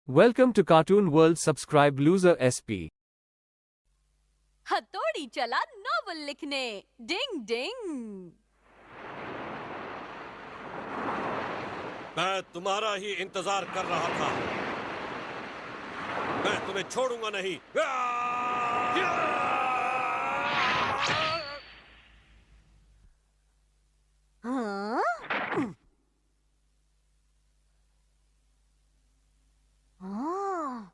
Welcome to Cartoon World. Subscribe loser SP. हथौड़ी चला novel लिखने। डिंग डिंग। मैं तुम्हारा ही इंतजार कर रहा था। मैं तुम्हें छोड़ूंगा नहीं। हाँ? हाँ।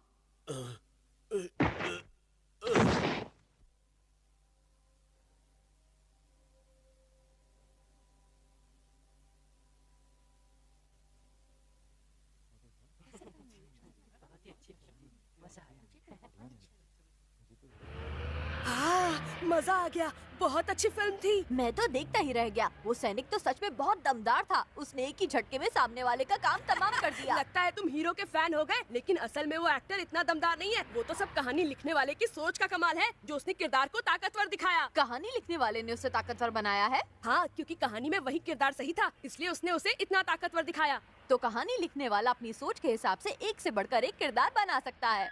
मजा आ गया। बहुत अच्छी फिल्म थी। मैं तो देखता ही रह गया। वो सैनिक तो सच में बहुत दमदार था। उसने एक ही झटके में सामने वाले का काम तमाम कर दिया। लगता है तुम हीरो के फैन हो गए, लेकिन असल में वो एक्टर इतना दमदार नहीं है। वो तो सब कहानी लिखने वाले की सोच का कमाल है, जो उसने किरदार को ताकतवर दिखाया। कहानी लिखने वाले ने उसे ताकतवर बनाया है। हाँ, क्योंकि कहानी में वही किरदार सही था, इसलिए उसने उसे इतना ताकतवर दिखाया। तो कहानी लिखने वाला अपनी सोच के हिसाब से एक से बढ़कर एक किरदार बना सकता है।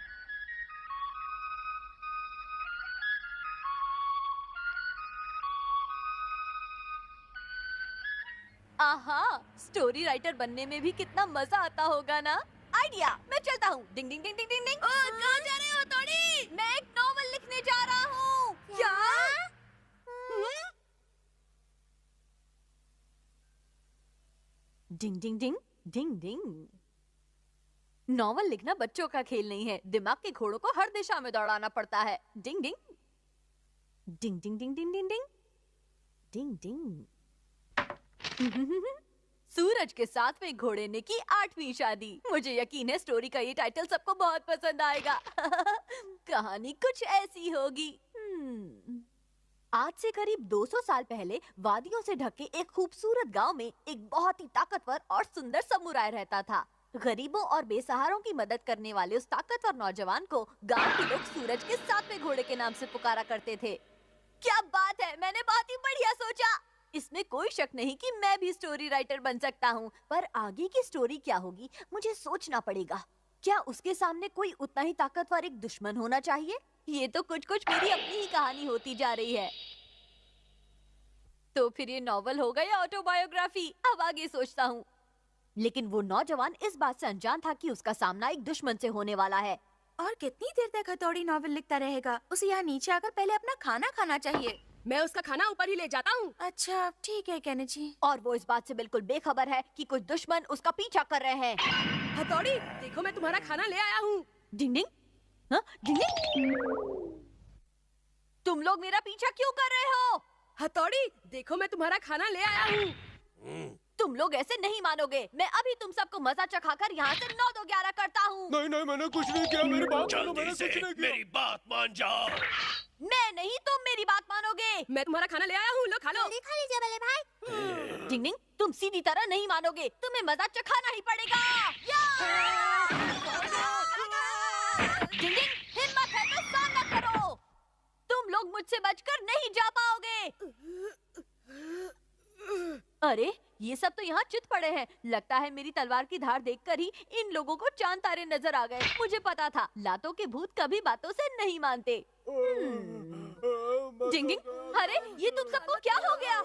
आहा, स्टोरी राइटर बनने में भी कितना मजा आता होगा ना। आइडिया, मैं चलता हूँ। डिंग डिंग डिंग डिंग डिंग डिंग। कहाँ जा रहे हो थोड़ी? मैं एक नॉवल लिखने जा रहा हूँ। क्या? डिंग डिंग डिंग डिंग डिंग। नॉवल लिखना बच्चों का खेल नहीं है। दिमाग के घोड़ों को हर दिशा में दौड़ाना पड़ता है। डिंग डिंग डिंग डिंग डिंग डिंग डिंग डिंग डिंग डिंग। सूरज के 7वें घोड़े ने की 8वीं शादी। मुझे यकीन है स्टोरी का ये टाइटल सबको बहुत पसंद आएगा। कहानी कुछ ऐसी होगी। आज से करीब 200 साल पहले वादियों से ढके एक खूबसूरत गांव में एक बहुत ही ताकतवर और सुंदर समुराय रहता था। गरीबों और बेसहारों की मदद करने वाले उस ताकतवर नौजवान को गांव के लोग सूरज के 7वें घोड़े के नाम से पुकारा करते थे। क्या बात है, मैंने बहुत ही बढ़िया सोचा। इसमें कोई शक नहीं कि मैं भी स्टोरी राइटर बन सकता हूँ, पर आगे की स्टोरी क्या होगी मुझे सोचना पड़ेगा। क्या उसके सामने कोई उतना ही ताकतवर एक दुश्मन होना चाहिए? ये तो कुछ कुछ मेरी अपनी ही कहानी होती जा रही है। तो फिर ये नॉवल होगा या ऑटोबायोग्राफी? अब आगे सोचता हूँ। लेकिन वो नौजवान इस बात से अनजान था कि उसका सामना एक दुश्मन से होने वाला है। और कितनी देर तक हथौड़ी नॉवल लिखता रहेगा? उसे यहाँ नीचे आकर पहले अपना खाना खाना चाहिए। मैं उसका खाना ऊपर ही ले जाता हूँ। अच्छा ठीक है केनी जी। और वो इस बात से बिल्कुल बेखबर है कि कुछ दुश्मन उसका पीछा कर रहे हैं। हथौड़ी, देखो मैं तुम्हारा खाना ले आया हूँ। डिंग डिंग। हाँ? डिंग डिंग। तुम लोग मेरा पीछा क्यों कर रहे हो? हथौड़ी, देखो मैं तुम्हारा खाना ले आया हूँ। तुम लोग ऐसे नहीं मानोगे। मैं अभी तुम सबको मजा चखाकर यहाँ से 9-2-11 करता हूँ। नहीं नहीं, मैंने कुछ नहीं किया। मेरी बात मानो, मैंने जल्दी कुछ से नहीं किया। मेरी बात मान जाओ। मैं नहीं, तुम मेरी बात मानोगे। मैं तुम्हारा खाना ले आया हूँ, लो खा लो। खा लीजिए बल्ले भाई। डिंग डिंग, तुम सीधी तरह नहीं मानोगे। तुम्हें मजा चखाना ही पड़ेगा। डिंग डिंग, हिम्मत है तो सामना करो। तुम लोग मुझसे बचकर नहीं जा पाओगे। अरे, ये सब तो यहाँ चित पड़े हैं। लगता है मेरी तलवार की धार देखकर ही इन लोगों को चांद तारे नजर आ गए। मुझे पता था, लातों के भूत कभी बातों से नहीं मानते। डिंग डिंग, अरे ये तुम सबको क्या हो गया?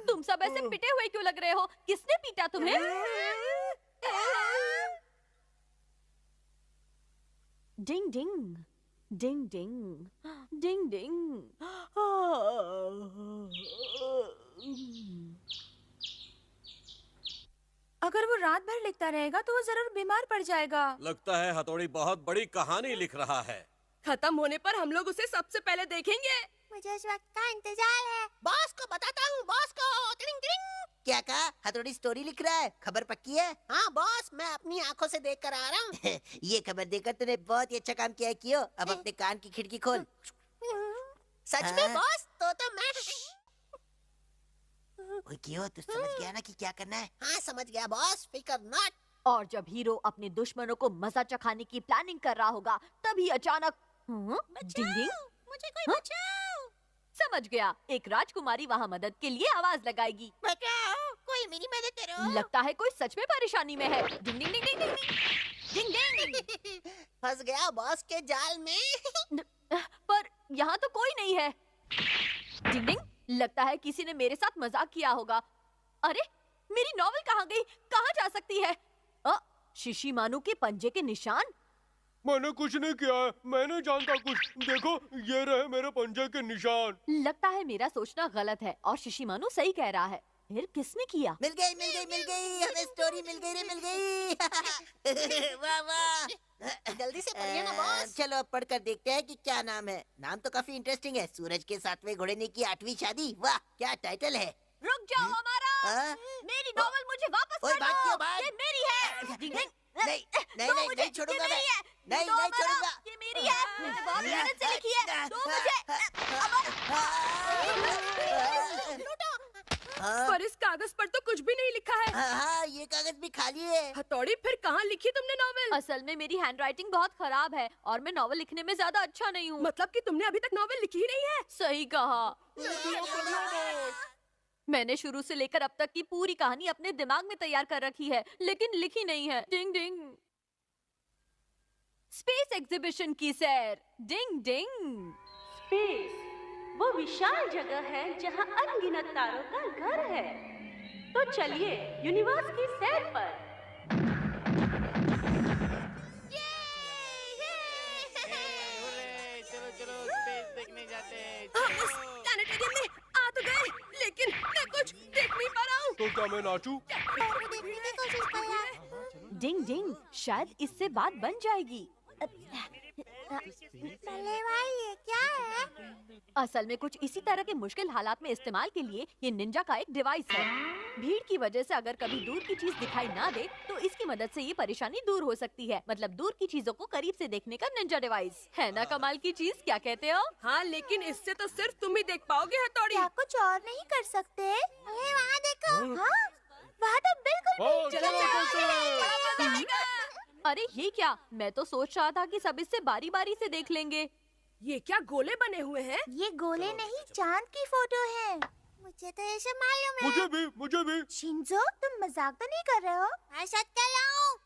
तुम सब ऐसे पिटे हुए क्यों लग रहे हो? किसने पीटा तुम्हें? डिंग डिंग डिंग डिंग डिंग डिंग। अगर वो रात भर लिखता रहेगा तो वो जरूर बीमार पड़ जाएगा। लगता है हथौड़ी बहुत बड़ी कहानी लिख रहा है। खत्म होने पर हम लोग उसे सबसे पहले देखेंगे। मुझे इस वक्त का इंतजार है। बॉस को बताता हूँ, बॉस को। टिंग टिंग। क्या कहा? हथौड़ी स्टोरी लिख रहा है? खबर पक्की है? हाँ बॉस, मैं अपनी आंखों से देख कर आ रहा हूँ। ये खबर देकर तूने बहुत ही अच्छा काम किया कियो। अब अपने कान की खिड़की खोल। सच में बॉस? तो मैं क्यों? तू समझ गया ना कि क्या करना है? हाँ समझ गया बॉस, फिकर नॉट। और जब हीरो अपने दुश्मनों को मजा चखाने की प्लानिंग कर रहा होगा, तभी अचानक डिंग डिंग, मुझे कोई बचाओ। समझ गया। एक राजकुमारी वहाँ मदद के लिए आवाज लगाएगी। बचाओ, कोई मेरी मदद करो। लगता है कोई सच में परेशानी में है। डिंग डिंग डिंग डिंग डिंग डिंग डिंग। फंस गया बॉस के जाल में। पर यहाँ तो कोई नहीं है। डिंग डिंग, लगता है किसी ने मेरे साथ मजाक किया होगा। अरे मेरी नॉवेल कहाँ गई? कहाँ जा सकती है? शिशिमानु के पंजे के निशान। मैंने कुछ नहीं किया है, मैं नहीं जानता कुछ। देखो ये रहे मेरे पंजे के निशान। लगता है मेरा सोचना गलत है और शिशिमानु सही कह रहा है। फिर किसने किया? मिल गई मिल गई मिल गई, हमें स्टोरी मिल गई रे, मिल गई। वाह वाह, जल्दी से पढ़िए ना बॉस। चलो अब पढ़कर देखते हैं कि क्या नाम है। नाम तो काफी इंटरेस्टिंग है, सूरज के 7वें घोड़े ने की 8वीं शादी। वाह क्या टाइटल है। रुक जाओ हमारा, हाँ? मेरी नॉवेल मुझे वापस ओए, कर भाग क्यों दो। भाग? ये मेरी है। डिंग डिंग। नहीं नहीं दो नहीं मुझे, नहीं छोड़ूंगा ये मैं। मेरी है। नहीं दो नहीं हमारा, छोड़ूंगा। ये मेरी है, मैंने बहुत मेहनत से लिखी है। दो मुझे। पर इस कागज पर तो कुछ भी नहीं लिखा है। हाँ ये कागज भी खाली है। हथौड़ी, फिर कहाँ लिखी तुमने नॉवेल? असल में मेरी हैंडराइटिंग बहुत खराब है और मैं नॉवेल लिखने में ज्यादा अच्छा नहीं हूँ। मतलब कि तुमने अभी तक नॉवेल लिखी ही नहीं है? सही कहा। मैंने शुरू से लेकर अब तक की पूरी कहानी अपने दिमाग में तैयार कर रखी है, लेकिन लिखी नहीं है। डिंग डिंग। स्पेस एग्जीबिशन की सैर। डिंग डिंग। स्पेस वो विशाल जगह है जहां अनगिनत तारों का घर है। तो चलिए यूनिवर्स की सैर पर। चलो चलो स्पेस देखने जाते हैं। हम इस प्लैनेटेरियम में आ तो गए, लेकिन मैं कुछ देख नहीं पा रहा हूँ। तो क्या मैं नाचूं? डिंग डिंग, शायद इससे बात बन जाएगी। भाई ये क्या है? असल में कुछ इसी तरह के मुश्किल हालात में इस्तेमाल के लिए ये निंजा का एक डिवाइस है। भीड़ की वजह से अगर कभी दूर की चीज दिखाई ना दे तो इसकी मदद से ये परेशानी दूर हो सकती है। मतलब दूर की चीजों को करीब से देखने का निंजा डिवाइस है ना। कमाल की चीज, क्या कहते हो? हाँ, लेकिन इससे तो सिर्फ तुम ही देख पाओगे हथौड़ी। क्या कुछ और नहीं कर सकते? अरे वहाँ देखो। हाँ, वहाँ तो बिल्कुल भी। चलो चलो। अरे ये क्या, मैं तो सोच रहा था कि सब इससे बारी बारी से देख लेंगे। ये क्या गोले बने हुए हैं? ये गोले नहीं, चांद की फोटो है। मुझे तो ये सब मालूम है। मुझे भी। शिंजो, तुम मजाक तो नहीं कर रहे हो? मैं सच कह रहा हूँ।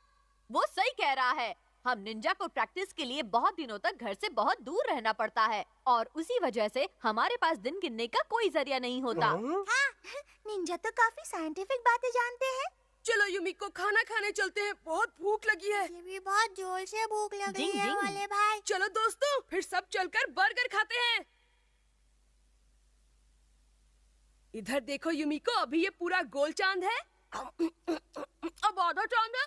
वो सही कह रहा है। हम निंजा को प्रैक्टिस के लिए बहुत दिनों तक घर से बहुत दूर रहना पड़ता है और उसी वजह से हमारे पास दिन गिनने का कोई जरिया नहीं होता। हाँ, निंजा तो काफी साइंटिफिक बातें जानते हैं। चलो युमिको, खाना खाने चलते हैं, बहुत भूख लगी है। मुझे भी बहुत जोर से भूख लग रही डिंग है डिंग। वाले भाई। चलो दोस्तों, फिर सब चलकर बर्गर खाते हैं। इधर देखो युमिको, अभी ये पूरा गोल चांद है, अब आधा चांद है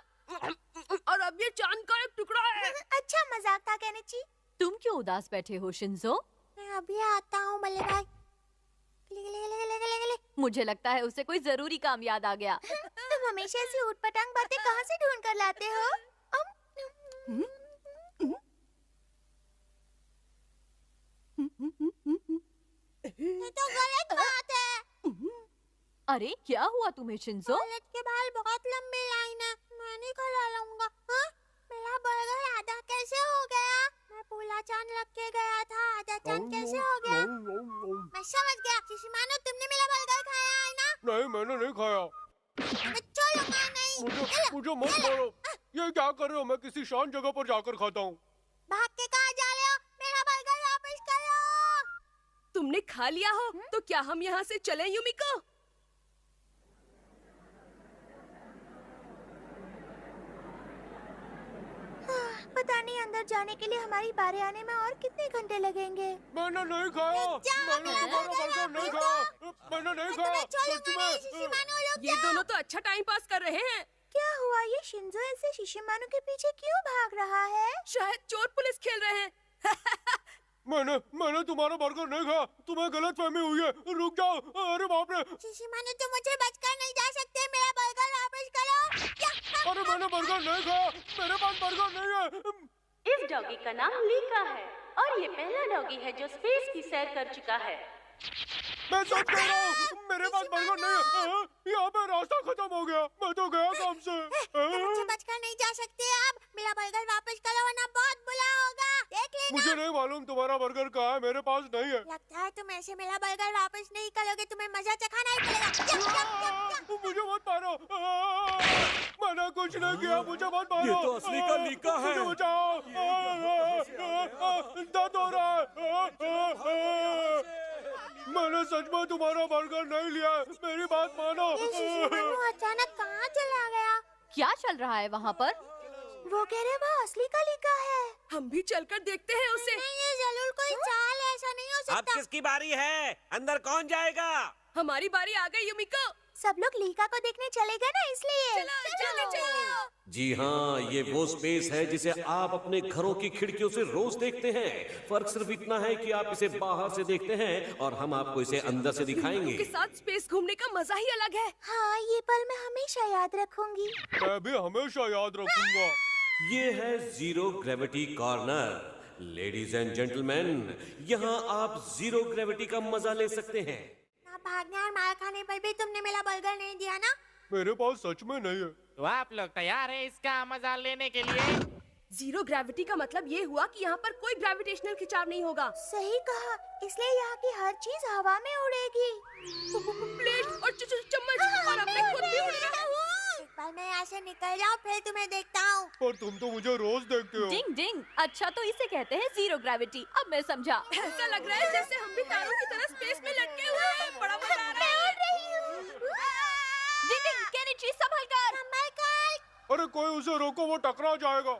और अब ये चांद का एक टुकड़ा है। अच्छा मजाक था केनिची। तुम क्यों उदास बैठे हो शिंजो? मैं अभी आता हूँ बल्ले भाई। ले। मुझे लगता है उसे कोई जरूरी काम याद आ गया। तुम हमेशा ऐसी ऊटपटांग बातें कहाँ से ढूंढ कर लाते हो? ये तो गलत बात है। अरे क्या हुआ तुम्हें शिंजो? कॉलेज के बाहर बहुत लंबी लाइन है, मैं नहीं खड़ा रहूंगा। हाँ? मेरा बर्गर आधा कैसे हो गया? मैं पूरा चांद रख के गया था, आधा चांद कैसे हो गया? मैं समझ गया। शिशिमानो, तुमने मेरा बर्गर खाया है ना? नहीं, मैंने नहीं खाया। मैं छोड़ूंगा नहीं। मुझे मत मारो। ये क्या कर रहे हो? मैं किसी शांत जगह पर जाकर खाता हूँ। भाग के कहाँ जा रहे हो? मेरा बर्गर वापस करो। तुमने खा लिया हो तो क्या हम यहाँ से चलें युमिको? पता नहीं अंदर जाने के लिए हमारी बारी आने में और कितने घंटे लगेंगे। मैंने नहीं खाया। मैंने तुम्हारा बर्गर नहीं खाया। मैंने नहीं खाया। सच में। ये दोनों तो अच्छा टाइम पास कर रहे हैं। क्या हुआ? ये शिंजो ऐसे शिशिमानु के पीछे क्यों भाग रहा है? शायद चोर पुलिस खेल रहे हैं। मैंने तुम्हारा बर्गर नहीं खाया। तुम्हें गलतफहमी हुई है। रुक जाओ। अरे बाप रे। शिशिमानु, तुम मुझे बचकर नहीं जा सकते। मेरा बर्गर वापस करो। अरे मैंने बर्गर नहीं खाया। मेरे पास बर्गर नहीं है। इस डॉगी का नाम लीका है और ये पहला डॉगी है जो स्पेस की सैर कर चुका है। मैं सच कह रहा हूँ, मेरे पास बर्गर नहीं है। यहाँ पे रास्ता खत्म हो गया। मैं तो गया काम से। तुम मुझे बचकर नहीं जा सकते। अब मेरा बर्गर वापस करो वरना बहुत बुरा होगा। देख लेना। मुझे नहीं मालूम तुम्हारा बर्गर कहाँ है, मेरे पास नहीं है। लगता है तुम ऐसे मेरा बर्गर वापस नहीं करोगे, तुम्हें मजा चखाना ही पड़ेगा। मुझे मत मारो, मैंने कुछ नहीं किया, मुझे मत मारो। ये तो असली का लीका है। मुझे बचाओ, दर्द हो रहा है। मैंने सच में तुम्हारा बर्गर नहीं लिया, मेरी बात मानो। ये शिशु मानू अचानक कहाँ चला गया? क्या चल रहा है वहाँ पर? वो कह रहे वो असली का लिखा है। हम भी चलकर देखते हैं उसे। नहीं, ये जरूर कोई चाल है, ऐसा नहीं हो अब सकता। किसकी बारी है? अंदर कौन जाएगा? हमारी बारी आ गई युमिको। सब लोग लीका को देखने चलेगा ना, इसलिए। चलो। जी हाँ, ये वो स्पेस है जिसे आप अपने घरों की खिड़कियों से रोज देखते हैं। फर्क सिर्फ इतना है कि आप इसे बाहर से देखते हैं और हम आपको इसे अंदर से दिखाएंगे। के साथ स्पेस घूमने का मजा ही अलग है। हाँ, ये पल मैं हमेशा याद रखूंगी। मैं भी हमेशा याद रखूंगा। ये है zero gravity corner. Ladies and gentleman, यहाँ आप जीरो ग्रेविटी का मजा ले सकते हैं। ना भागने और मार खाने पर भी तुमने मेरा बर्गर नहीं दिया ना? मेरे पास सच में नहीं है। तो आप लोग तैयार हैं इसका मजा लेने के लिए? जीरो ग्रेविटी का मतलब ये हुआ कि यहाँ पर कोई ग्रेविटेशनल खिंचाव नहीं होगा। सही कहा, इसलिए यहाँ की हर चीज हवा में उड़ेगी। प्लेट और चम्मच और अब मैं खुद भी उड़ रहा हूँ। एक बार मैं यहाँ से निकल जाऊँ, फिर तुम्हें देखता हूँ। पर तुम तो मुझे रोज देखते हो। डिंग डिंग, अच्छा तो इसे कहते हैं जीरो ग्रेविटी। अब मैं समझा। ऐसा लग रहा है जैसे हम भी तारों की तरह स्पेस में लटके हुए हैं। बड़ा मजा आ रहा है। डिंग डिंग, केनिची संभल कर। अरे कोई उसे रोको, वो टकरा जाएगा।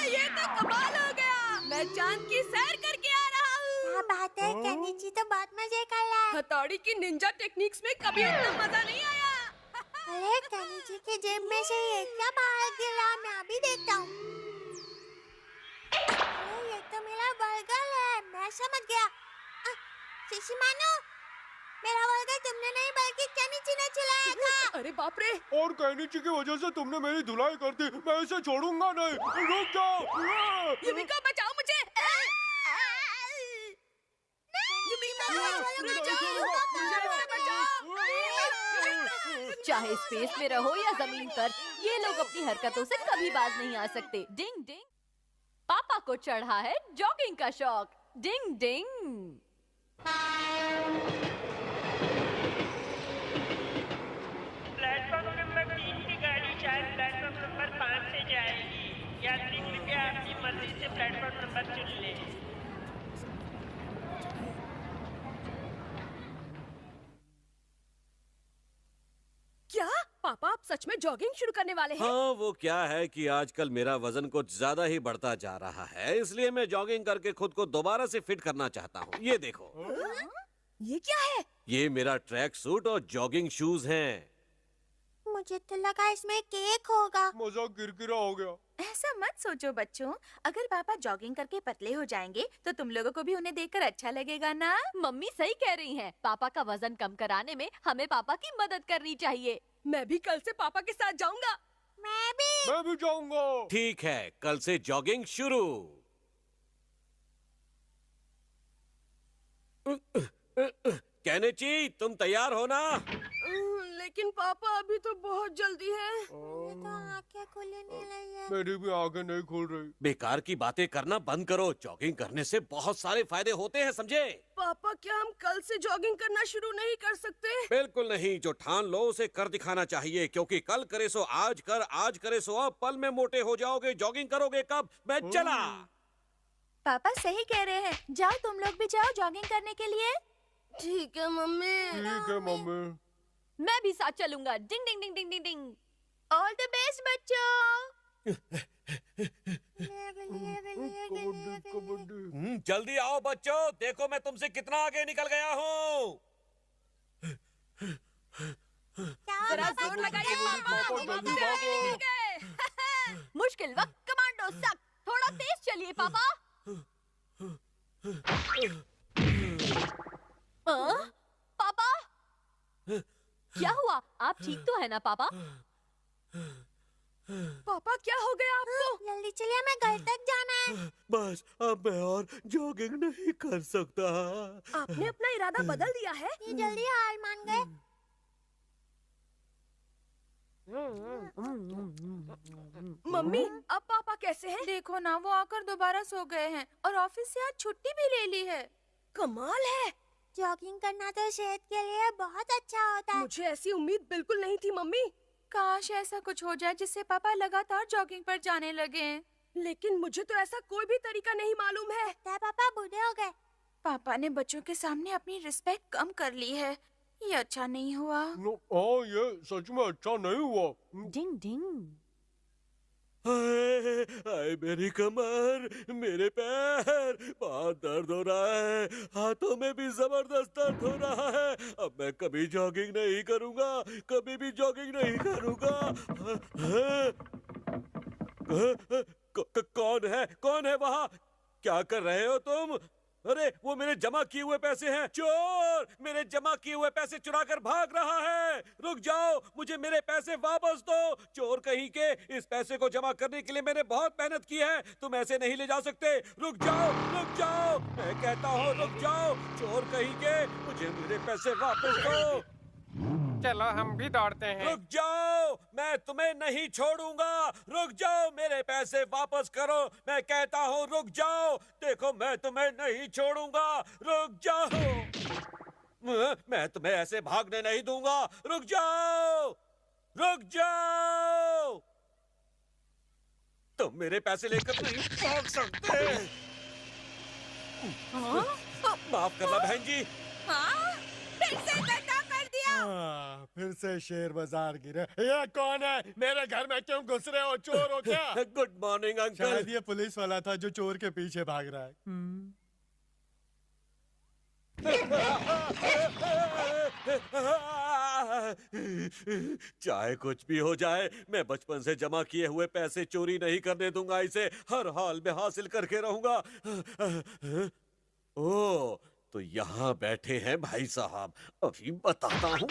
ये तो कमाल हो गया। मैं चांद की सैर करके आ रहा हूँ। क्या बात है, केनिची तो बहुत मजे कर रहा है। हथौड़ी की निंजा टेक्निक्स में कभी उतना मजा नहीं आया। अरे केनिची की जेब में से ये क्या बाहर गिरा, मैं अभी देखता हूँ। अरे ये तो मेरा बर्गर है, मैं समझ गया। शिशिमानु, मेरा बर्गर तुमने नहीं बल्कि केनिची ने चुराया था। अरे बाप रे। और केनिची की वजह से तुमने मेरी धुलाई कर दी, मैं इसे छोड़ूंगा नहीं। रुक जाओ। युमिको बचाओ मुझे। युमिको बचाओ। चाहे स्पेस में रहो या जमीन पर, ये लोग अपनी हरकतों से कभी बाज नहीं आ सकते। डिंग डिंग, पापा को चढ़ा है जॉगिंग का शौक। डिंग डिंग। प्लेटफॉर्म नंबर 3 की गाड़ी शायद प्लेटफॉर्म नंबर 5 से जाएगी। यात्री कृपया अपनी मर्जी से प्लेटफॉर्म नंबर चुन लें। क्या पापा आप सच में जॉगिंग शुरू करने वाले हैं? हाँ, वो क्या है कि आजकल मेरा वजन कुछ ज्यादा ही बढ़ता जा रहा है, इसलिए मैं जॉगिंग करके खुद को दोबारा से फिट करना चाहता हूँ। ये देखो। ये क्या है? ये मेरा ट्रैक सूट और जॉगिंग शूज हैं। मुझे तो लगा इसमें केक होगा। मजा किरकिरा हो गया। ऐसा मत सोचो बच्चों, अगर पापा जॉगिंग करके पतले हो जाएंगे तो तुम लोगों को भी उन्हें देखकर अच्छा लगेगा ना? मम्मी सही कह रही हैं। पापा का वजन कम कराने में हमें पापा की मदद करनी चाहिए। मैं भी कल से पापा के साथ जाऊंगा। मैं भी जाऊंगा। ठीक है, कल से जॉगिंग शुरू। केनिची, तुम तैयार हो ना? लेकिन पापा अभी तो बहुत जल्दी है। तो आंखें खुलने लगी है। मेरी भी आंखें नहीं खुल रही। बेकार की बातें करना बंद करो। जॉगिंग करने से बहुत सारे फायदे होते हैं, समझे? पापा क्या हम कल से जॉगिंग करना शुरू नहीं कर सकते? बिल्कुल नहीं। जो ठान लो उसे कर दिखाना चाहिए, क्योंकि कल करे सो आज कर, आज करे सो अब। पल में मोटे हो जाओगे। जॉगिंग करोगे कब? मैं चला। पापा सही कह रहे हैं, जाओ तुम लोग भी जाओ जॉगिंग करने के लिए। ठीक है मम्मी। ठीक है मम्मी। मैं भी साथ चलूंगा। डिंग डिंग डिंग डिंग डिंग डिंग। ऑल द बेस्ट बच्चों। जल्दी आओ बच्चों, देखो मैं तुमसे कितना आगे निकल गया हूँ। जरा जोर लगाइए पापा, हम आपसे आगे निकल गए। मुश्किल वक्त कमांडो सक। थोड़ा तेज चलिए पापा। पापा, क्या हुआ? आप ठीक तो है ना पापा? पापा क्या हो गया आपको? जल्दी चलिए, हमें घर तक जाना है। बस अब मैं और जॉगिंग नहीं कर सकता। आपने अपना इरादा बदल दिया है? ये जल्दी हार मान गए। मम्मी, अब पापा कैसे हैं? देखो ना, वो आकर दोबारा सो गए हैं और ऑफिस से आज छुट्टी भी ले ली है। कमाल है। जॉगिंग करना तो सेहत के लिए बहुत अच्छा होता है। मुझे ऐसी उम्मीद बिल्कुल नहीं थी मम्मी। काश ऐसा कुछ हो जाए जिससे पापा लगातार जॉगिंग पर जाने लगे। लेकिन मुझे तो ऐसा कोई भी तरीका नहीं मालूम है। लगता है पापा बूढ़े हो गए। पापा ने बच्चों के सामने अपनी रिस्पेक्ट कम कर ली है। ये अच्छा नहीं हुआ। हाँ, ये सच में अच्छा नहीं हुआ। डिंग डिंग। हाय हाय, मेरी कमर, मेरे पैर, बहुत दर्द हो रहा है, हाथों में भी जबरदस्त दर्द हो रहा है। अब मैं कभी जॉगिंग नहीं करूंगा, कभी भी जॉगिंग नहीं करूंगा। कौन है वहाँ? क्या कर रहे हो तुम? अरे वो मेरे जमा किए हुए पैसे हैं। चोर मेरे जमा किए हुए पैसे चुरा कर भाग रहा है। रुक जाओ, मुझे मेरे पैसे वापस दो। चोर कहीं के, इस पैसे को जमा करने के लिए मैंने बहुत मेहनत की है। तुम ऐसे नहीं ले जा सकते। रुक जाओ, मैं कहता हूँ रुक जाओ। चोर कहीं के, मुझे मेरे पैसे वापस दो। चलो हम भी दौड़ते हैं। रुक जाओ, मैं तुम्हें नहीं छोड़ूंगा। रुक जाओ, मेरे पैसे वापस करो। मैं कहता हूँ रुक जाओ। देखो, मैं तुम्हें नहीं छोड़ूंगा। रुक जाओ, मैं तुम्हें ऐसे भागने नहीं दूंगा। रुक जाओ, तुम मेरे पैसे लेकर नहीं भाग सकते। माफ करना बहन जी। फिर से शेर बाजार गिरे। ये कौन है? मेरे घर में क्यों घुस रहे हो? चोर हो क्या? Good morning uncle. शायद ये पुलिस वाला था जो चोर के पीछे भाग रहा है। चाहे कुछ भी हो जाए, मैं बचपन से जमा किए हुए पैसे चोरी नहीं करने दूंगा। इसे हर हाल में हासिल करके रहूंगा। ओह, तो यहाँ बैठे हैं भाई साहब। अभी बताता हूँ।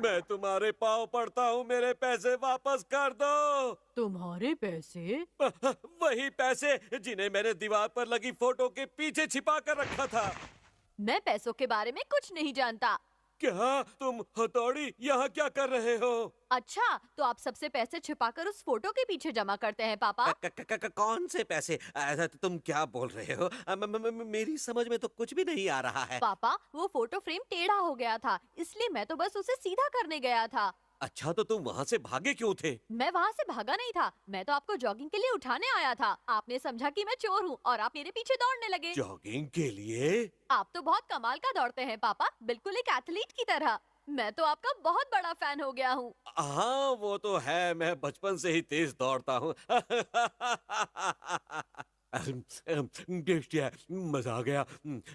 मैं तुम्हारे पाँव पड़ता हूँ, मेरे पैसे वापस कर दो। तुम्हारे पैसे? वही पैसे जिन्हें मैंने दीवार पर लगी फोटो के पीछे छिपा कर रखा था। मैं पैसों के बारे में कुछ नहीं जानता। क्या तुम हथौड़ी यहाँ क्या कर रहे हो? अच्छा, तो आप सबसे पैसे छिपाकर उस फोटो के पीछे जमा करते हैं पापा? कौन से पैसे? ऐसा तो तुम क्या बोल रहे हो? मेरी समझ में तो कुछ भी नहीं आ रहा है। पापा, वो फोटो फ्रेम टेढ़ा हो गया था, इसलिए मैं तो बस उसे सीधा करने गया था। अच्छा, तो तुम वहाँ से भागे क्यों थे? मैं वहाँ से भागा नहीं था, मैं तो आपको जॉगिंग के लिए उठाने आया था। आपने समझा कि मैं चोर हूँ और आप मेरे पीछे दौड़ने लगे। जॉगिंग के लिए? आप तो बहुत कमाल का दौड़ते हैं पापा, बिल्कुल एक एथलीट की तरह। मैं तो आपका बहुत बड़ा फैन हो गया हूँ। हाँ, वो तो है, मैं बचपन से ही तेज दौड़ता हूँ। मजा आ गया।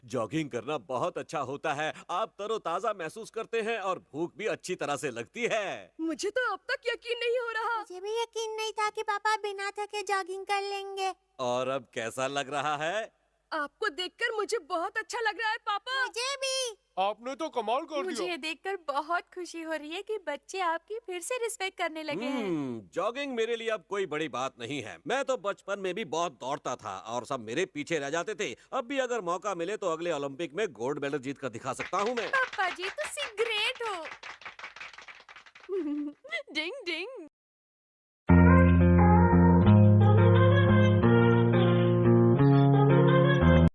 जॉगिंग करना बहुत अच्छा होता है। आप तरोताजा महसूस करते हैं और भूख भी अच्छी तरह से लगती है। मुझे तो अब तक यकीन नहीं हो रहा। मुझे भी यकीन नहीं था कि पापा बिना थके जॉगिंग कर लेंगे। और अब कैसा लग रहा है? आपको देखकर मुझे बहुत अच्छा लग रहा है पापा। मुझे भी। आपने तो कमाल कर दिया। मुझे ये देखकर बहुत खुशी हो रही है कि बच्चे आपकी फिर से रिस्पेक्ट करने लगे हैं। जॉगिंग मेरे लिए अब कोई बड़ी बात नहीं है। मैं तो बचपन में भी बहुत दौड़ता था और सब मेरे पीछे रह जाते थे। अब भी अगर मौका मिले तो अगले ओलंपिक में गोल्ड मेडल जीत कर दिखा सकता हूँ मैं। पापा जी, तुम ग्रेट हो। डिंग डिंग।